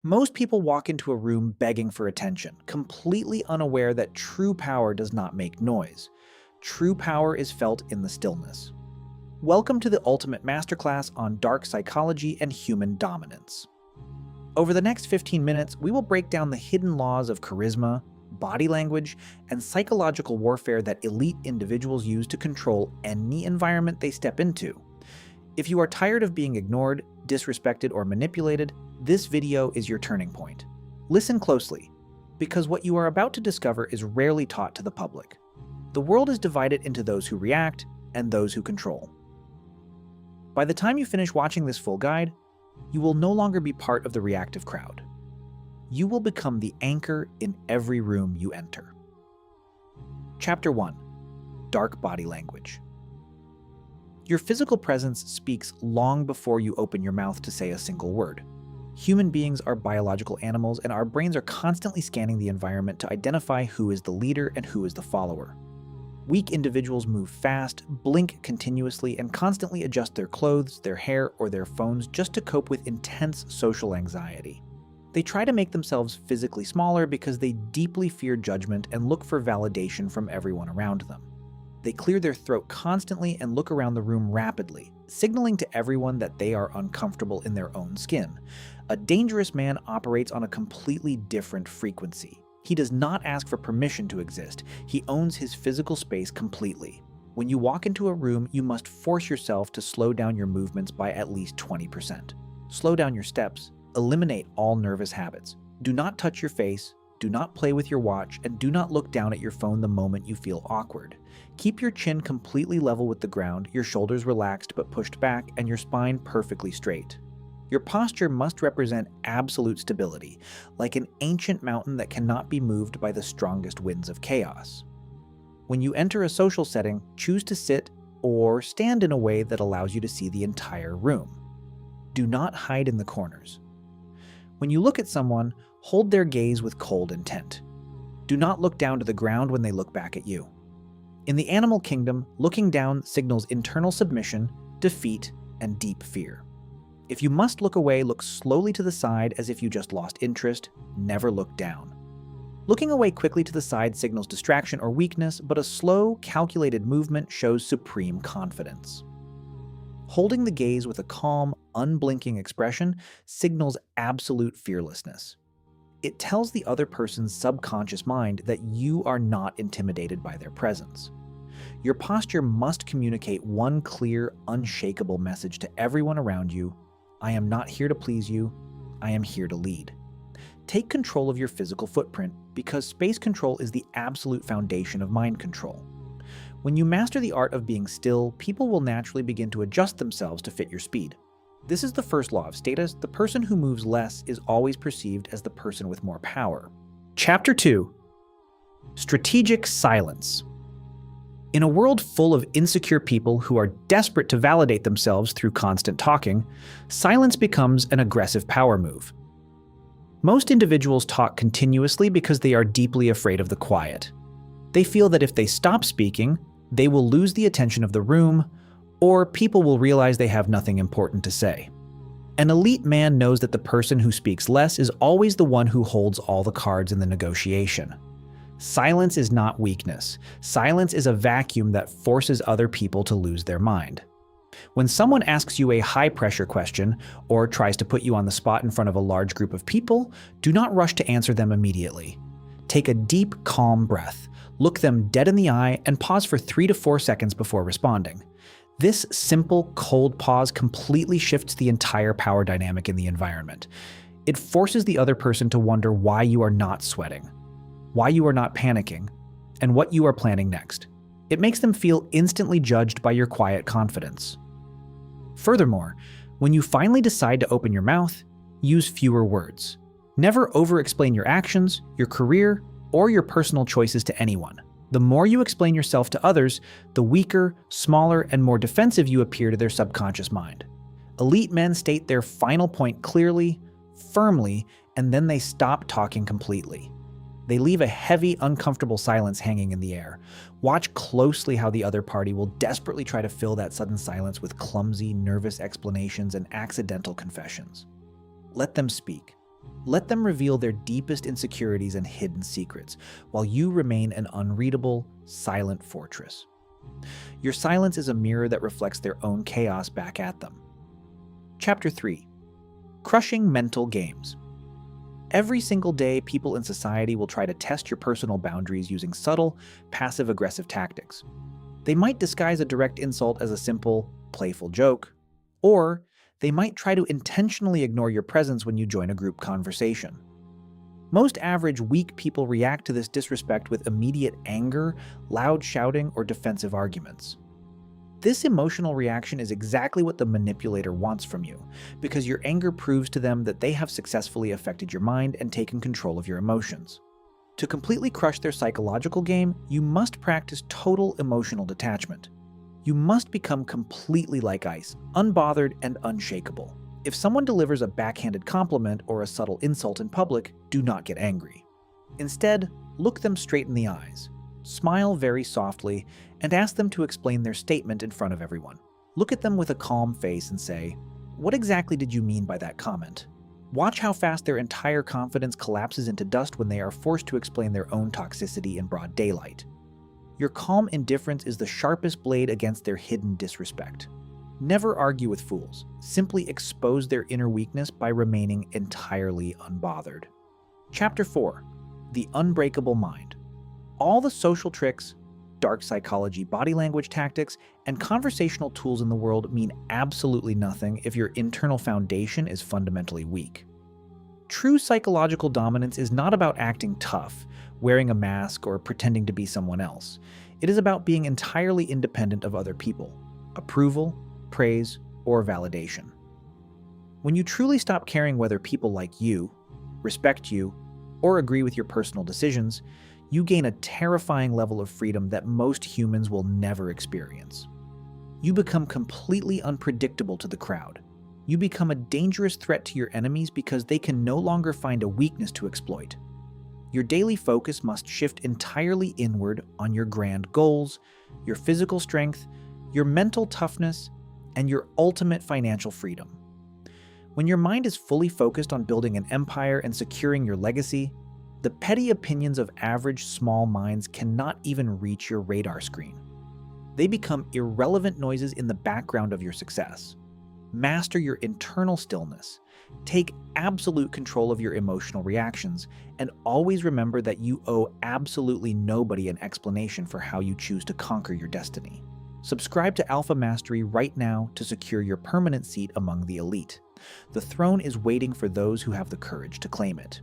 Most people walk into a room begging for attention, completely unaware that true power does not make noise. True power is felt in the stillness. Welcome to the ultimate masterclass on dark psychology and human dominance. Over the next 15 minutes, we will break down the hidden laws of charisma, body language, and psychological warfare that elite individuals use to control any environment they step into. If you are tired of being ignored, disrespected, or manipulated, this video is your turning point. Listen closely, because what you are about to discover is rarely taught to the public. The world is divided into those who react and those who control. By the time you finish watching this full guide, you will no longer be part of the reactive crowd. You will become the anchor in every room you enter. Chapter 1: Dark Body Language. Your physical presence speaks long before you open your mouth to say a single word. Human beings are biological animals, and our brains are constantly scanning the environment to identify who is the leader and who is the follower. Weak individuals move fast, blink continuously, and constantly adjust their clothes, their hair, or their phones just to cope with intense social anxiety. They try to make themselves physically smaller because they deeply fear judgment and look for validation from everyone around them. They clear their throat constantly and look around the room rapidly, signaling to everyone that they are uncomfortable in their own skin. A dangerous man operates on a completely different frequency. He does not ask for permission to exist. He owns his physical space completely. When you walk into a room, you must force yourself to slow down your movements by at least 20%. Slow down your steps. Eliminate all nervous habits. Do not touch your face. Do not play with your watch, and do not look down at your phone the moment you feel awkward. Keep your chin completely level with the ground, your shoulders relaxed but pushed back, and your spine perfectly straight. Your posture must represent absolute stability, like an ancient mountain that cannot be moved by the strongest winds of chaos. When you enter a social setting, choose to sit or stand in a way that allows you to see the entire room. Do not hide in the corners. When you look at someone, hold their gaze with cold intent. Do not look down to the ground when they look back at you. In the animal kingdom, looking down signals internal submission, defeat, and deep fear. If you must look away, look slowly to the side as if you just lost interest. Never look down. Looking away quickly to the side signals distraction or weakness, but a slow, calculated movement shows supreme confidence. Holding the gaze with a calm, unblinking expression signals absolute fearlessness. It tells the other person's subconscious mind that you are not intimidated by their presence. Your posture must communicate one clear, unshakable message to everyone around you: I am not here to please you, I am here to lead. Take control of your physical footprint, because space control is the absolute foundation of mind control. When you master the art of being still, people will naturally begin to adjust themselves to fit your speed. This is the first law of status. The person who moves less is always perceived as the person with more power. Chapter 2: Strategic Silence. In a world full of insecure people who are desperate to validate themselves through constant talking, silence becomes an aggressive power move. Most individuals talk continuously because they are deeply afraid of the quiet. They feel that if they stop speaking, they will lose the attention of the room, or people will realize they have nothing important to say. An elite man knows that the person who speaks less is always the one who holds all the cards in the negotiation. Silence is not weakness. Silence is a vacuum that forces other people to lose their mind. When someone asks you a high-pressure question or tries to put you on the spot in front of a large group of people, do not rush to answer them immediately. Take a deep, calm breath, look them dead in the eye, and pause for 3 to 4 seconds before responding. This simple, cold pause completely shifts the entire power dynamic in the environment. It forces the other person to wonder why you are not sweating, why you are not panicking, and what you are planning next. It makes them feel instantly judged by your quiet confidence. Furthermore, when you finally decide to open your mouth, use fewer words. Never over-explain your actions, your career, or your personal choices to anyone. The more you explain yourself to others, the weaker, smaller, and more defensive you appear to their subconscious mind. Elite men state their final point clearly, firmly, and then they stop talking completely. They leave a heavy, uncomfortable silence hanging in the air. Watch closely how the other party will desperately try to fill that sudden silence with clumsy, nervous explanations and accidental confessions. Let them speak. Let them reveal their deepest insecurities and hidden secrets, while you remain an unreadable, silent fortress. Your silence is a mirror that reflects their own chaos back at them. Chapter 3. Crushing Mental Games. Every single day, people in society will try to test your personal boundaries using subtle, passive-aggressive tactics. They might disguise a direct insult as a simple, playful joke, or they might try to intentionally ignore your presence when you join a group conversation. Most average, weak people react to this disrespect with immediate anger, loud shouting, or defensive arguments. This emotional reaction is exactly what the manipulator wants from you, because your anger proves to them that they have successfully affected your mind and taken control of your emotions. To completely crush their psychological game, you must practice total emotional detachment. You must become completely like ice, unbothered and unshakable. If someone delivers a backhanded compliment or a subtle insult in public, do not get angry. Instead, look them straight in the eyes, smile very softly, and ask them to explain their statement in front of everyone. Look at them with a calm face and say, "What exactly did you mean by that comment?" Watch how fast their entire confidence collapses into dust when they are forced to explain their own toxicity in broad daylight. Your calm indifference is the sharpest blade against their hidden disrespect. Never argue with fools. Simply expose their inner weakness by remaining entirely unbothered. Chapter 4. The Unbreakable Mind. All the social tricks, dark psychology, body language tactics, and conversational tools in the world mean absolutely nothing if your internal foundation is fundamentally weak. True psychological dominance is not about acting tough, wearing a mask, or pretending to be someone else. It is about being entirely independent of other people, approval, praise, or validation. When you truly stop caring whether people like you, respect you, or agree with your personal decisions, you gain a terrifying level of freedom that most humans will never experience. You become completely unpredictable to the crowd. You become a dangerous threat to your enemies because they can no longer find a weakness to exploit. Your daily focus must shift entirely inward on your grand goals, your physical strength, your mental toughness, and your ultimate financial freedom. When your mind is fully focused on building an empire and securing your legacy, the petty opinions of average small minds cannot even reach your radar screen. They become irrelevant noises in the background of your success. Master your internal stillness. Take absolute control of your emotional reactions, and always remember that you owe absolutely nobody an explanation for how you choose to conquer your destiny. Subscribe to Alpha Mastery right now to secure your permanent seat among the elite. The throne is waiting for those who have the courage to claim it.